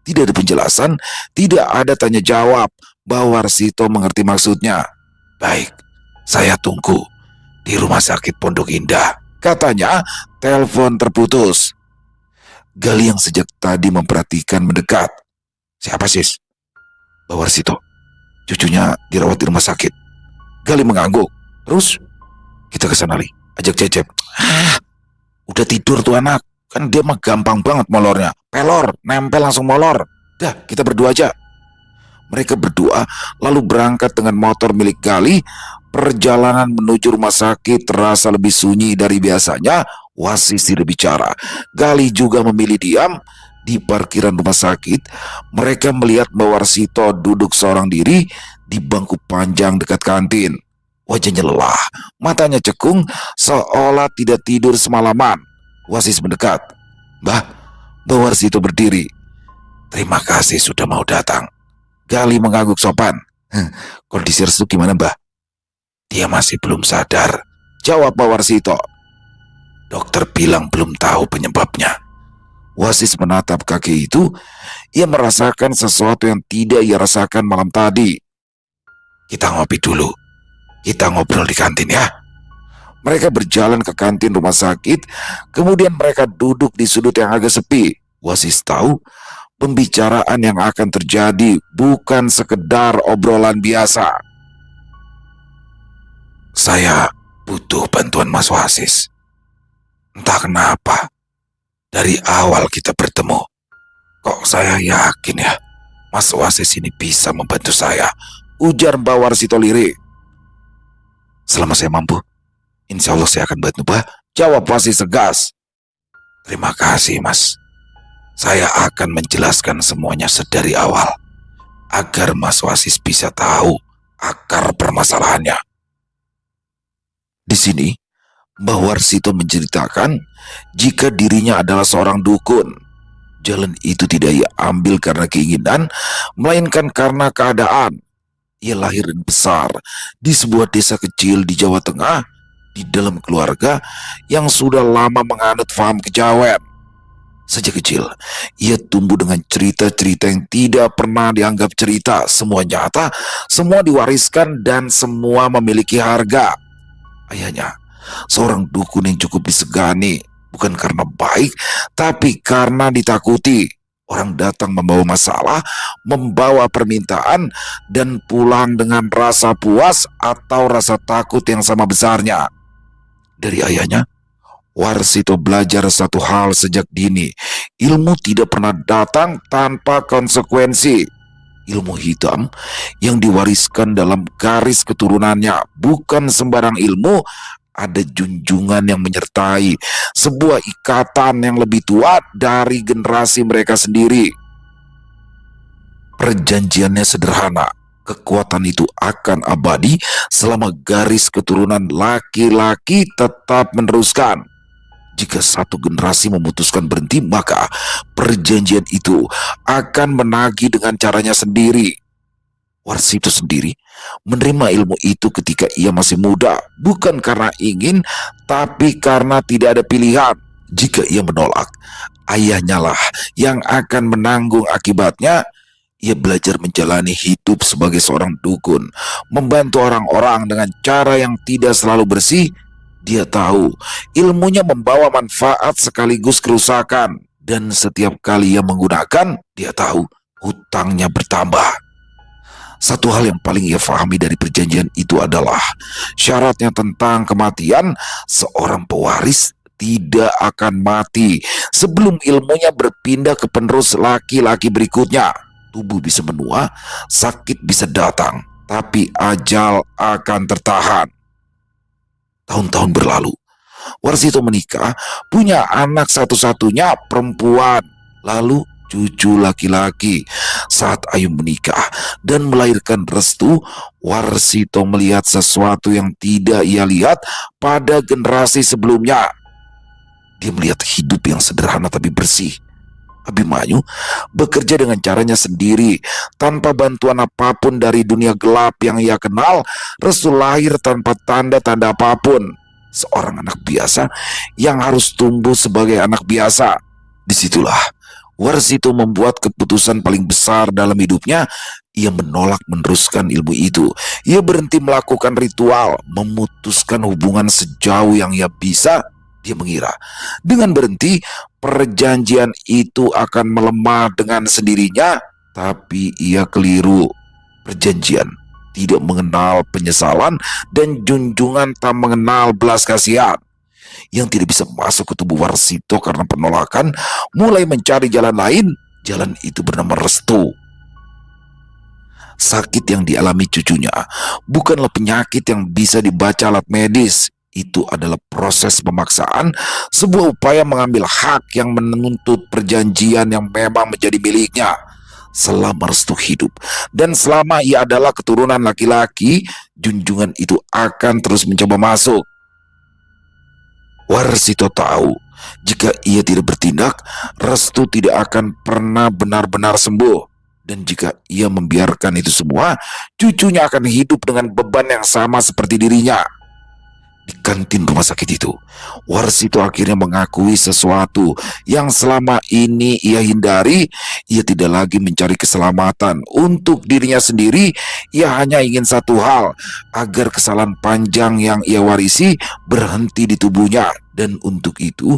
Tidak ada penjelasan, tidak ada tanya jawab. Bawarsito mengerti maksudnya. Baik, saya tunggu di rumah sakit Pondok Indah. Katanya, telepon terputus. Gali yang sejak tadi memperhatikan mendekat. Siapa sis? Bawarsito. Cucunya dirawat di rumah sakit. Gali mengangguk. Terus? Kita ke sana, Li. Ajak Cecep. Udah tidur tuh anak. Kan dia mah gampang banget molornya. Pelor, nempel langsung molor. Dah, kita berdua aja. Mereka berdua lalu berangkat dengan motor milik Gali. Perjalanan menuju rumah sakit terasa lebih sunyi dari biasanya. Wasis tidak bicara. Gali juga memilih diam. Di parkiran rumah sakit, mereka melihat Bawarsito duduk seorang diri di bangku panjang dekat kantin. Wajahnya lelah, matanya cekung, seolah tidak tidur semalaman. Wasis mendekat. Mbah, Bawarsito berdiri. Terima kasih sudah mau datang. Gali mengangguk sopan. Kondisi Restu gimana, Mbah? Dia masih belum sadar, jawab Bawarsito. Dokter bilang belum tahu penyebabnya. Wasis menatap kakek itu. Ia merasakan sesuatu yang tidak ia rasakan malam tadi. Kita ngopi dulu. Kita ngobrol di kantin ya. Mereka berjalan ke kantin rumah sakit. Kemudian mereka duduk di sudut yang agak sepi. Wasis tahu pembicaraan yang akan terjadi bukan sekedar obrolan biasa. Saya butuh bantuan Mas Wasis. Entah kenapa, dari awal kita bertemu, kok saya yakin ya, Mas Wasis ini bisa membantu saya, ujar Bawarsito lirik. Selama saya mampu, insya Allah saya akan bantu, Bah, jawab Wasis tegas. Terima kasih, Mas. Saya akan menjelaskan semuanya sedari awal, agar Mas Wasis bisa tahu akar permasalahannya. Di sini, Bawarsito menceritakan jika dirinya adalah seorang dukun. Jalan itu tidak ia ambil karena keinginan, melainkan karena keadaan. Ia lahir dan besar di sebuah desa kecil di Jawa Tengah, di dalam keluarga yang sudah lama menganut paham kejawen. Sejak kecil, ia tumbuh dengan cerita-cerita yang tidak pernah dianggap cerita. Semua nyata, semua diwariskan, dan semua memiliki harga. Ayahnya, seorang dukun yang cukup disegani, bukan karena baik, tapi karena ditakuti. Orang datang membawa masalah, membawa permintaan, dan pulang dengan rasa puas atau rasa takut yang sama besarnya. Dari ayahnya, Warsito belajar satu hal sejak dini. Ilmu tidak pernah datang tanpa konsekuensi. Ilmu hitam yang diwariskan dalam garis keturunannya bukan sembarang ilmu. Ada junjungan yang menyertai, sebuah ikatan yang lebih tua dari generasi mereka sendiri. Perjanjiannya sederhana. Kekuatan itu akan abadi selama garis keturunan laki-laki tetap meneruskan. Jika satu generasi memutuskan berhenti, maka perjanjian itu akan menagih dengan caranya sendiri. Warsito sendiri menerima ilmu itu ketika ia masih muda, bukan karena ingin, tapi karena tidak ada pilihan. Jika ia menolak, ayahnya lah yang akan menanggung akibatnya. Ia belajar menjalani hidup sebagai seorang dukun, membantu orang-orang dengan cara yang tidak selalu bersih. Dia tahu ilmunya membawa manfaat sekaligus kerusakan, dan setiap kali ia menggunakan, dia tahu hutangnya bertambah. Satu hal yang paling ia pahami dari perjanjian itu adalah syaratnya tentang kematian. Seorang pewaris tidak akan mati sebelum ilmunya berpindah ke penerus laki-laki berikutnya. Tubuh bisa menua, sakit bisa datang, tapi ajal akan tertahan. Tahun-tahun berlalu, Warsito menikah, punya anak satu-satunya perempuan, lalu cucu laki-laki. Saat Ayu menikah dan melahirkan Restu, Warsito melihat sesuatu yang tidak ia lihat pada generasi sebelumnya. Dia melihat hidup yang sederhana tapi bersih. Abimanyu bekerja dengan caranya sendiri, tanpa bantuan apapun dari dunia gelap yang ia kenal. Restu lahir tanpa tanda-tanda apapun. Seorang anak biasa yang harus tumbuh sebagai anak biasa. Disitulah Warsito membuat keputusan paling besar dalam hidupnya. Ia menolak meneruskan ilmu itu. Ia berhenti melakukan ritual, memutuskan hubungan sejauh yang ia bisa. Dia mengira dengan berhenti, perjanjian itu akan melemah dengan sendirinya, tapi ia keliru. Perjanjian tidak mengenal penyesalan dan junjungan tak mengenal belas kasihan. Yang tidak bisa masuk ke tubuh Warsito karena penolakan mulai mencari jalan lain. Jalan itu bernama restu. Sakit yang dialami cucunya bukanlah penyakit yang bisa dibaca alat medis. Itu adalah proses pemaksaan, sebuah upaya mengambil hak yang menuntut perjanjian yang memang menjadi miliknya. Selama restu hidup dan selama ia adalah keturunan laki-laki, junjungan itu akan terus mencoba masuk. Warsito tahu jika ia tidak bertindak, restu tidak akan pernah benar-benar sembuh. Dan jika ia membiarkan itu semua, cucunya akan hidup dengan beban yang sama seperti dirinya. Di kantin rumah sakit itu, Warsito akhirnya mengakui sesuatu yang selama ini ia hindari. Ia tidak lagi mencari keselamatan untuk dirinya sendiri. Ia hanya ingin satu hal, agar kesalahan panjang yang ia warisi berhenti di tubuhnya. Dan untuk itu,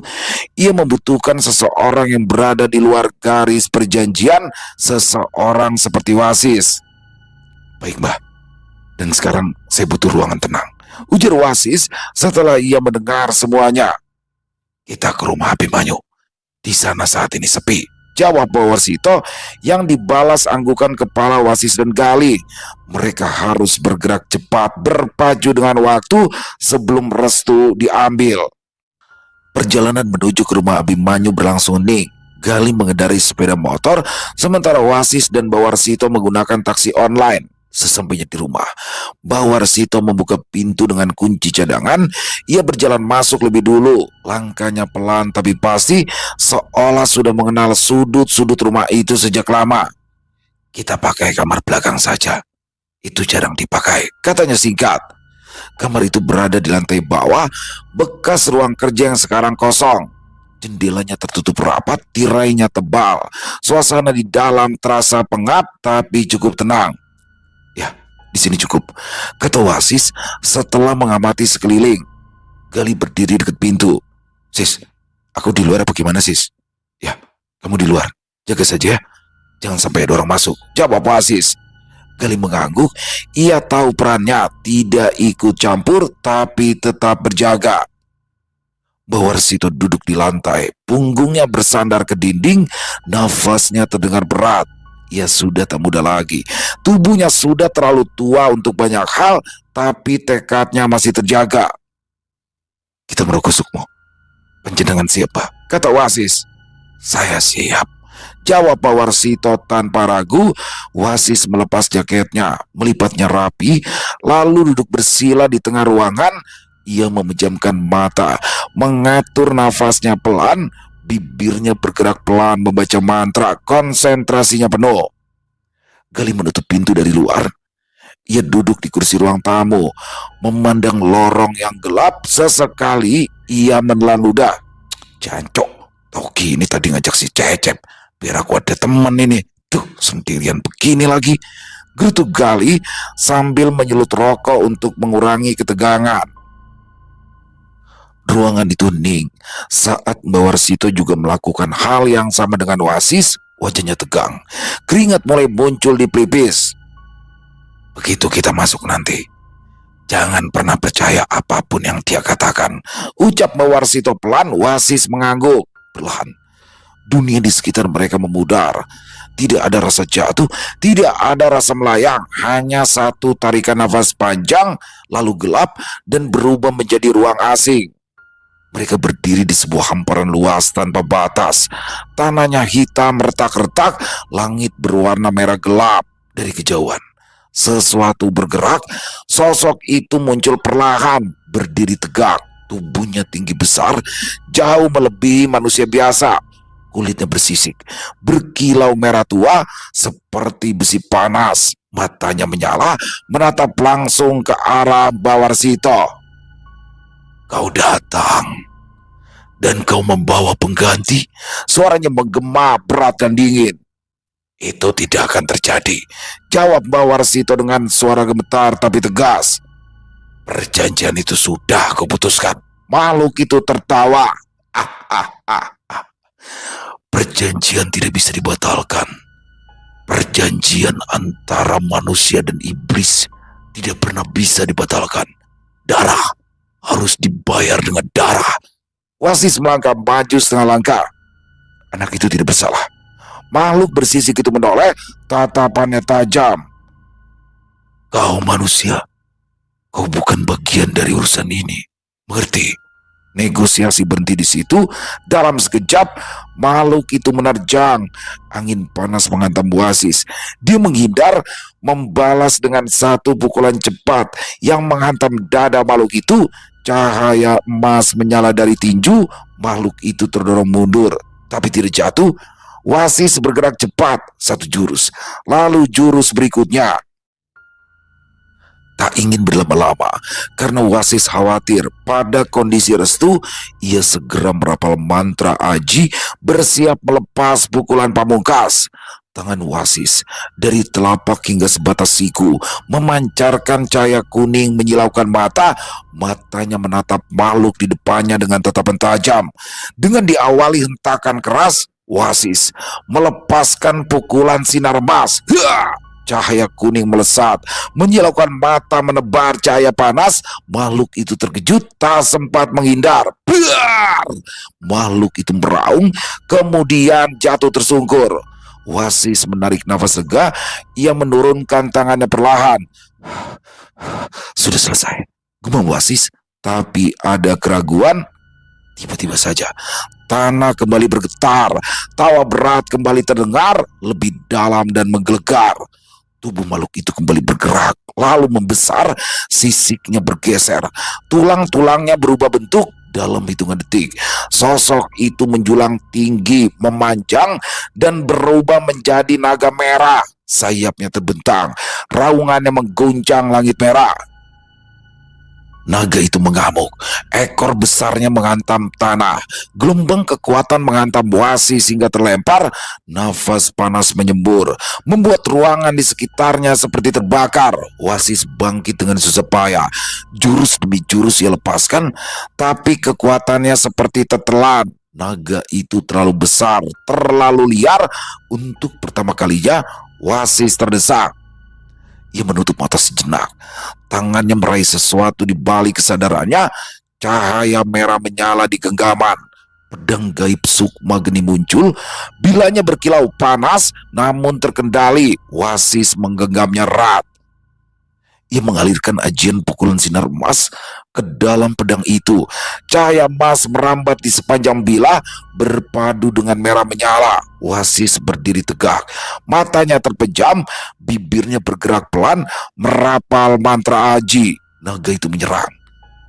ia membutuhkan seseorang yang berada di luar garis perjanjian, seseorang seperti Wasis. Baik, Mbah. Dan sekarang saya butuh ruangan tenang, ujar Wasis setelah ia mendengar semuanya. Kita ke rumah Abimanyu. Di sana saat ini sepi, jawab Warsito yang dibalas anggukan kepala Wasis dan Gali. Mereka harus bergerak cepat, berpacu dengan waktu sebelum restu diambil. Perjalanan menuju ke rumah Abimanyu berlangsung hening. Gali mengendarai sepeda motor, sementara Wasis dan Warsito menggunakan taksi online. Sesampainya di rumah, Warsito membuka pintu dengan kunci cadangan. Ia berjalan masuk lebih dulu. Langkahnya pelan tapi pasti, seolah sudah mengenal sudut-sudut rumah itu sejak lama. Kita pakai kamar belakang saja. Itu jarang dipakai, katanya singkat. Kamar itu berada di lantai bawah, bekas ruang kerja yang sekarang kosong. Jendelanya tertutup rapat, tirainya tebal. Suasana di dalam terasa pengap tapi cukup tenang. Ya, di sini cukup, kata Wasis setelah mengamati sekeliling. Gali berdiri dekat pintu. Sis, aku di luar apa gimana, Sis? Ya, kamu di luar. Jaga saja ya. Jangan sampai ada orang masuk, jawab Wasis. Gali mengangguk. Ia tahu perannya, tidak ikut campur tapi tetap berjaga. Warsito duduk di lantai, punggungnya bersandar ke dinding, nafasnya terdengar berat. Ia sudah tak muda lagi. Tubuhnya sudah terlalu tua untuk banyak hal, tapi tekadnya masih terjaga. Kita merokok Sukmo. Panjenengan siapa? Kata Wasis. Saya siap, jawab Warsito tanpa ragu. Wasis melepas jaketnya, melipatnya rapi, lalu duduk bersila di tengah ruangan. Ia memejamkan mata, mengatur nafasnya pelan. Bibirnya bergerak pelan membaca mantra, konsentrasinya penuh. Gali menutup pintu dari luar. Ia duduk di kursi ruang tamu, memandang lorong yang gelap. Sesekali ia menelan ludah. Jancok, tau gini tadi ngajak si Cecep, biar aku ada temen ini. Tuh, sendirian begini lagi, gerutu Gali sambil menyelut rokok untuk mengurangi ketegangan. Ruangan itu hening saat Warsito juga melakukan hal yang sama dengan Wasis. Wajahnya tegang, keringat mulai muncul di pelipis. Begitu kita masuk nanti, jangan pernah percaya apapun yang dia katakan, ucap Warsito pelan. Wasis mengangguk. Perlahan, dunia di sekitar mereka memudar. Tidak ada rasa jatuh, tidak ada rasa melayang, hanya satu tarikan nafas panjang, lalu gelap dan berubah menjadi ruang asing. Mereka berdiri di sebuah hamparan luas tanpa batas. Tanahnya hitam retak-retak, langit berwarna merah gelap. Dari kejauhan, sesuatu bergerak. Sosok itu muncul perlahan, berdiri tegak. Tubuhnya tinggi besar, jauh melebihi manusia biasa. Kulitnya bersisik, berkilau merah tua seperti besi panas. Matanya menyala, menatap langsung ke arah Bawarsito. "Kau datang, dan kau membawa pengganti?" Suaranya menggema berat dan dingin. "Itu tidak akan terjadi," jawab Bawarsito dengan suara gemetar tapi tegas. "Perjanjian itu sudah kuputuskan." Makhluk itu tertawa. Ah, ah, ah, ah. "Perjanjian tidak bisa dibatalkan. Perjanjian antara manusia dan iblis tidak pernah bisa dibatalkan. Darah harus dibayar dengan darah." Wasis melangkah maju setengah langkah. Anak itu tidak bersalah. Makhluk bersisik itu menoleh, tatapannya tajam. "Kau manusia, kau bukan bagian dari urusan ini. Mengerti?" Negosiasi berhenti di situ. Dalam sekejap, makhluk itu menerjang. Angin panas menghantam Wasis. Dia menghindar, membalas dengan satu pukulan cepat yang menghantam dada makhluk itu. Cahaya emas menyala dari tinju. Makhluk itu terdorong mundur, tapi tidak jatuh. Wasis bergerak cepat, satu jurus, lalu jurus berikutnya. Tak ingin berlama-lama, karena Wasis khawatir pada kondisi restu, ia segera merapal mantra aji, bersiap melepas pukulan pamungkas. Tangan Wasis dari telapak hingga sebatas siku memancarkan cahaya kuning menyilaukan mata. Matanya menatap makhluk di depannya dengan tatapan tajam. Dengan diawali hentakan keras, Wasis melepaskan pukulan sinar emas. Cahaya kuning melesat, menyilaukan mata, menebar cahaya panas. Makhluk itu terkejut, tak sempat menghindar. Biar! Makhluk itu meraung, kemudian jatuh tersungkur. Wasis menarik nafas lega, ia menurunkan tangannya perlahan. Sudah selesai, gumam Wasis, tapi ada keraguan. Tiba-tiba saja, tanah kembali bergetar, tawa berat kembali terdengar, lebih dalam dan menggelegar. Tubuh makhluk itu kembali bergerak, lalu membesar, sisiknya bergeser, tulang-tulangnya berubah bentuk dalam hitungan detik. Sosok itu menjulang tinggi, memanjang, dan berubah menjadi naga merah. Sayapnya terbentang, raungannya mengguncang langit merah. Naga itu mengamuk, ekor besarnya menghantam tanah, gelombang kekuatan menghantam Wasis hingga terlempar, nafas panas menyembur, membuat ruangan di sekitarnya seperti terbakar. Wasis bangkit dengan susah payah, jurus demi jurus ia lepaskan, tapi kekuatannya seperti tertelan. Naga itu terlalu besar, terlalu liar, untuk pertama kalinya Wasis terdesak. Ia menutup mata sejenak. Tangannya meraih sesuatu di balik kesadarannya. Cahaya merah menyala di genggaman. Pedang gaib Sukma Geni muncul. Bilanya berkilau panas, namun terkendali. Wasis menggenggamnya erat. Ia mengalirkan ajian pukulan sinar emas ke dalam pedang itu. Cahaya emas merambat di sepanjang bila, berpadu dengan merah menyala. Wasis berdiri tegak, matanya terpejam, bibirnya bergerak pelan, merapal mantra aji. Naga itu menyerang.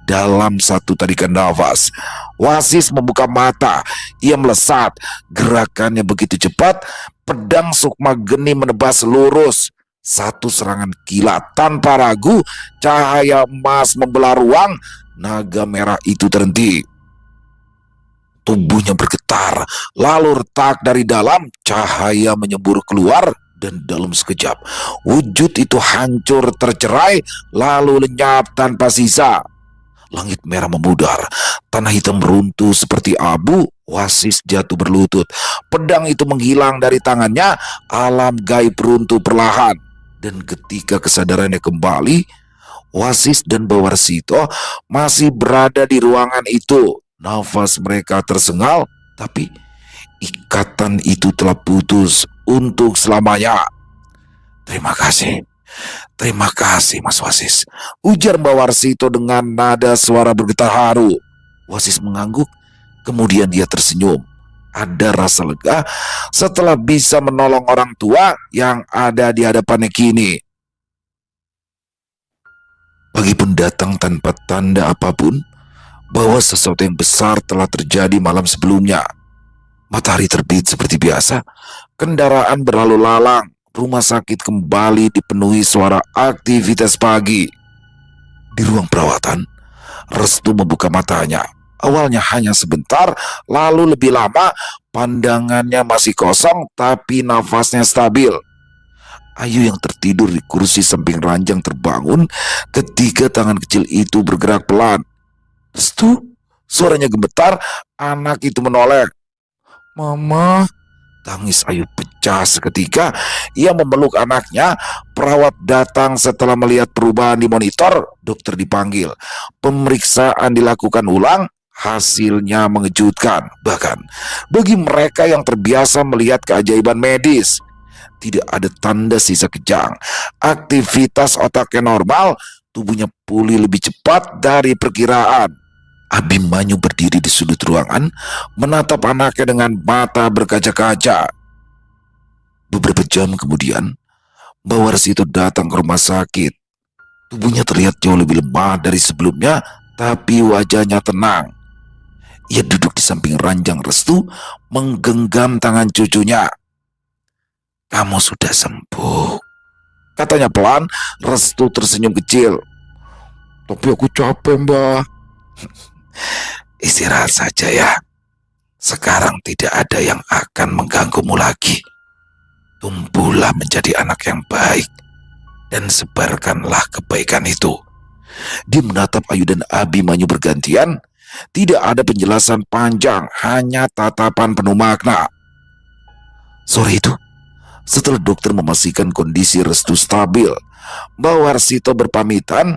Dalam satu tarikan nafas, Wasis membuka mata. Ia melesat, gerakannya begitu cepat, pedang Sukma Geni menebas lurus. Satu serangan kilat tanpa ragu, cahaya emas membelah ruang. Naga merah itu terhenti. Tubuhnya bergetar, lalu retak dari dalam, cahaya menyembur keluar, dan dalam sekejap, wujud itu hancur tercerai, lalu lenyap tanpa sisa. Langit merah memudar, tanah hitam meruntuh seperti abu. Wasis jatuh berlutut, pedang itu menghilang dari tangannya, alam gaib runtuh perlahan. Dan ketika kesadarannya kembali, Wasis dan Bawarsito masih berada di ruangan itu. Nafas mereka tersengal, tapi ikatan itu telah putus untuk selamanya. Terima kasih Mas Wasis," ujar Bawarsito dengan nada suara bergetar haru. Wasis mengangguk, kemudian dia tersenyum. Ada rasa lega setelah bisa menolong orang tua yang ada di hadapannya kini. Pagi pun datang tanpa tanda apapun bahwa sesuatu yang besar telah terjadi malam sebelumnya. Matahari terbit seperti biasa, kendaraan berlalu lalang, rumah sakit kembali dipenuhi suara aktivitas pagi. Di ruang perawatan, Restu membuka matanya. Awalnya hanya sebentar, lalu lebih lama, pandangannya masih kosong tapi nafasnya stabil. Ayu yang tertidur di kursi samping ranjang terbangun ketika tangan kecil itu bergerak pelan. Restu, suaranya gemetar, anak itu menoleh. Mama, tangis Ayu pecah seketika. Ia memeluk anaknya. Perawat datang setelah melihat perubahan di monitor. Dokter dipanggil. Pemeriksaan dilakukan ulang. Hasilnya mengejutkan. Bahkan bagi mereka yang terbiasa melihat keajaiban medis, tidak ada tanda sisa kejang. Aktivitas otaknya normal. Tubuhnya pulih lebih cepat dari perkiraan. Abimanyu berdiri di sudut ruangan, menatap anaknya dengan mata berkaca-kaca. Beberapa jam kemudian, Mbak Warsi itu datang ke rumah sakit. Tubuhnya terlihat jauh lebih lemah dari sebelumnya, tapi wajahnya tenang. Ia duduk di samping ranjang Restu, menggenggam tangan cucunya. Kamu sudah sembuh, katanya pelan. Restu tersenyum kecil. Tapi aku capek, Mbak. Istirahat saja ya. Sekarang tidak ada yang akan mengganggumu lagi. Tumbuhlah menjadi anak yang baik dan sebarkanlah kebaikan itu. Dia menatap Ayu dan Abimanyu bergantian. Tidak ada penjelasan panjang, hanya tatapan penuh makna. Sore itu, setelah dokter memastikan kondisi Restu stabil, Mbak Warsito berpamitan.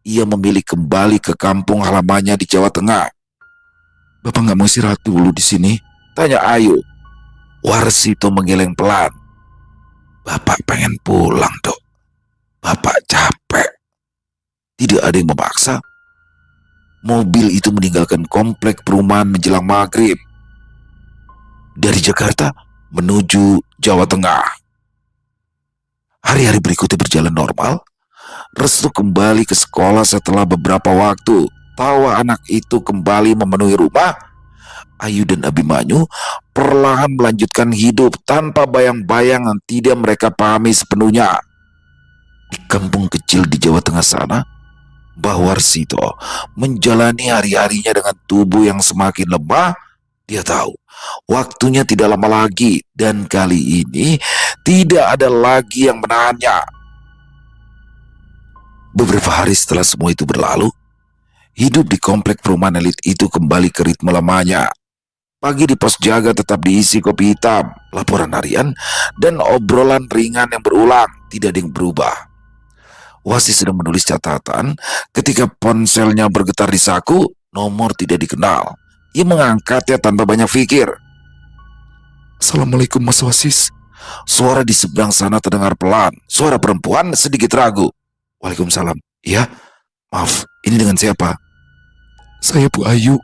Ia memilih kembali ke kampung halamannya di Jawa Tengah. Bapak nggak mau istirahat dulu di sini? Tanya Ayu. Warsito menggeleng pelan. Bapak pengen pulang, Dok. Bapak capek. Tidak ada yang memaksa. Mobil itu meninggalkan komplek perumahan menjelang maghrib. Dari Jakarta menuju Jawa Tengah. Hari-hari berikutnya berjalan normal. Restu kembali ke sekolah setelah beberapa waktu. Tawa anak itu kembali memenuhi rumah. Ayu dan Abimanyu perlahan melanjutkan hidup tanpa bayang-bayang yang tidak mereka pahami sepenuhnya. Di kampung kecil di Jawa Tengah sana, Mbah Warsito menjalani hari-harinya dengan tubuh yang semakin lemah. Dia tahu waktunya tidak lama lagi, dan kali ini tidak ada lagi yang menahannya. Beberapa hari setelah semua itu berlalu, hidup di komplek perumahan elit itu kembali ke ritme lamanya. Pagi di pos jaga tetap diisi kopi hitam, laporan harian, dan obrolan ringan yang berulang. Tidak ada yang berubah. Wasi sedang menulis catatan ketika ponselnya bergetar di saku. Nomor tidak dikenal. Ia mengangkatnya tanpa banyak pikir. Assalamualaikum, Mas Wasis. Suara di seberang sana terdengar pelan. Suara perempuan sedikit ragu. Waalaikumsalam. Ya, maaf, ini dengan siapa? Saya Bu Ayu.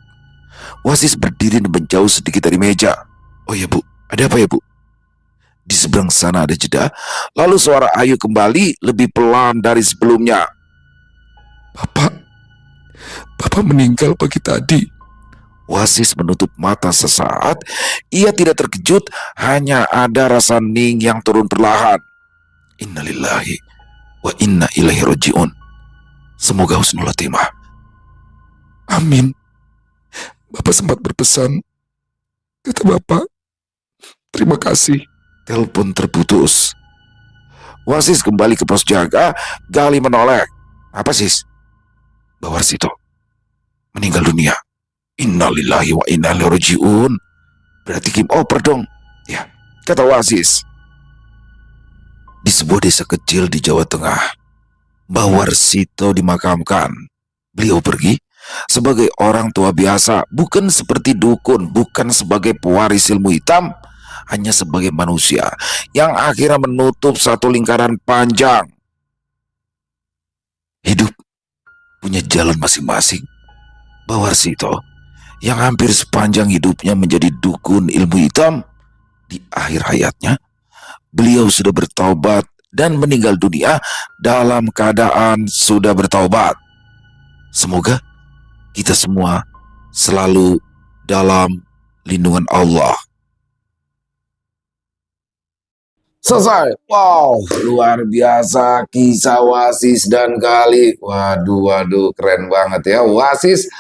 Wasis berdiri dan menjauh sedikit dari meja. Oh ya Bu, ada apa ya Bu? Di seberang sana ada jeda. Lalu suara Ayu kembali lebih pelan dari sebelumnya. Bapak meninggal pagi tadi. Wasis menutup mata sesaat. Ia tidak terkejut, hanya ada rasa hening yang turun perlahan. Innalillahi wa inna ilaihi raji'un. Semoga husnul khotimah. Amin. Bapak sempat berpesan. Kata Bapak, terima kasih. Telepon terputus. Wasis kembali ke pos jaga. Gali menoleh. Apa sis? Mbak Warsito meninggal dunia. Innalillahi wa inna ilaihi raji'un. Berarti Kim oper dong. Ya, kata Wasis. Di sebuah desa kecil di Jawa Tengah, Mbah Warsito dimakamkan. Beliau pergi sebagai orang tua biasa, bukan seperti dukun, bukan sebagai pewaris ilmu hitam, hanya sebagai manusia yang akhirnya menutup satu lingkaran panjang. Hidup punya jalan masing-masing. Mbah Warsito yang hampir sepanjang hidupnya menjadi dukun ilmu hitam, di akhir hayatnya beliau sudah bertaubat dan meninggal dunia dalam keadaan sudah bertaubat. Semoga kita semua selalu dalam lindungan Allah. Selesai. Wow, luar biasa kisah Wasis dan Gali. Waduh, waduh, keren banget ya. Wasis,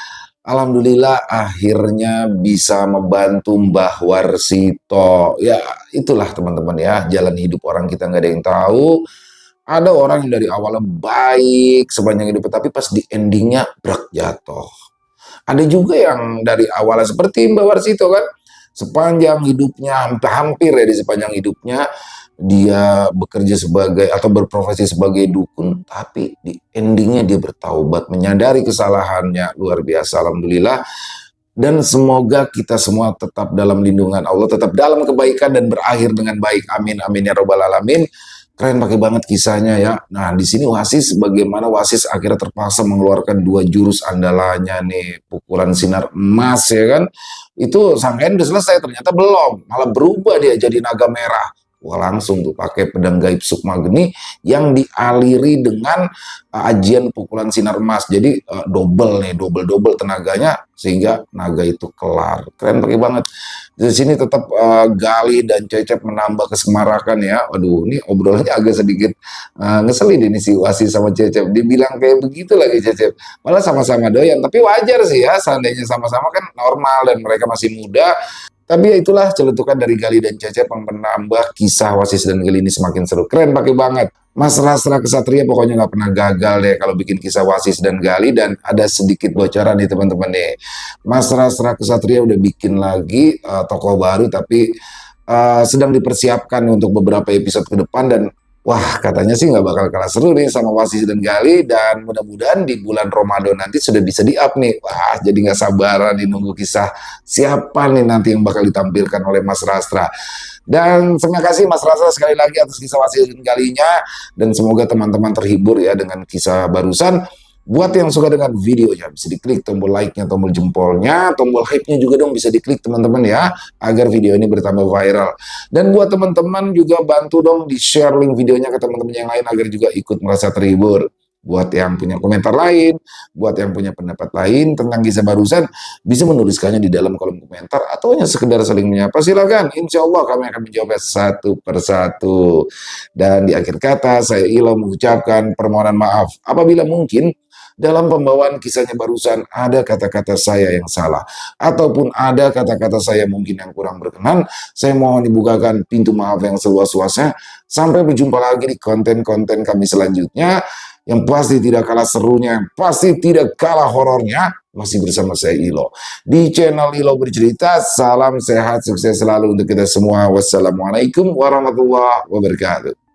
alhamdulillah akhirnya bisa membantu Mbah Warsito. Ya, itulah teman-teman ya, jalan hidup orang kita nggak ada yang tahu. Ada orang yang dari awalnya baik sepanjang hidup, tapi pas di endingnya brak jatuh. Ada juga yang dari awalnya seperti Mbak Warsito kan, sepanjang hidupnya, hampir ya di sepanjang hidupnya, dia bekerja sebagai atau berprofesi sebagai dukun, tapi di endingnya dia bertaubat, menyadari kesalahannya, luar biasa, alhamdulillah. Dan semoga kita semua tetap dalam lindungan Allah, tetap dalam kebaikan dan berakhir dengan baik. Amin, amin ya robbal alamin. Keren pakai banget kisahnya ya. Nah, di sini Wasis bagaimana Wasis akhirnya terpaksa mengeluarkan dua jurus andalanya nih, pukulan sinar emas ya kan. Itu sangkain udah selesai, ternyata belum. Malah berubah dia jadi naga merah. Wah, langsung tuh pakai pedang gaib Sukmageni yang dialiri dengan ajian pukulan sinar emas. Jadi double nih, double tenaganya sehingga naga itu kelar. Keren pakai banget. Di sini tetap Gali dan Cecep menambah kesemarakan ya. Waduh, ini obrolannya agak sedikit ngeselin ini si Wasi sama Cecep. Dibilang kayak begitu lagi Cecep. Malah sama-sama doyan. Tapi wajar sih ya, seandainya sama-sama kan normal dan mereka masih muda. Tapi ya itulah celetukan dari Gali dan Cecep yang menambah kisah Wasis dan Gali ini semakin seru. Keren pakai banget. Mas Rastra Kesatria pokoknya nggak pernah gagal deh kalau bikin kisah Wasis dan Gali. Dan ada sedikit bocoran nih teman-teman nih. Mas Rastra Kesatria udah bikin lagi tokoh baru tapi sedang dipersiapkan untuk beberapa episode ke depan. Dan wah, katanya sih nggak bakal kalah seru nih sama Wasis dan Gali, dan mudah-mudahan di bulan Ramadan nanti sudah bisa di-up nih. Wah, jadi nggak sabaran nih nunggu kisah siapa nih nanti yang bakal ditampilkan oleh Mas Rastra. Dan terima kasih Mas Rastra sekali lagi atas kisah Wasis dan Galinya, dan semoga teman-teman terhibur ya dengan kisah barusan. Buat yang suka dengan videonya, bisa diklik tombol like-nya, tombol jempolnya, tombol hype-nya juga dong bisa diklik teman-teman ya, agar video ini bertambah viral. Dan buat teman-teman juga bantu dong di-share link videonya ke teman-teman yang lain agar juga ikut merasa terhibur. Buat yang punya komentar lain, buat yang punya pendapat lain tentang kisah barusan, bisa menuliskannya di dalam kolom komentar atau hanya sekedar saling menyapa, silakan. Insya Allah kami akan menjawabnya satu persatu. Dan di akhir kata, saya Ilo mengucapkan permohonan maaf apabila mungkin dalam pembawaan kisahnya barusan ada kata-kata saya yang salah, ataupun ada kata-kata saya mungkin yang kurang berkenan. Saya mohon dibukakan pintu maaf yang seluas-luasnya. Sampai berjumpa lagi di konten-konten kami selanjutnya, yang pasti tidak kalah serunya, pasti tidak kalah horornya, masih bersama saya Ilo di channel Ilo Bercerita. Salam sehat, sukses selalu untuk kita semua. Wassalamualaikum warahmatullahi wabarakatuh.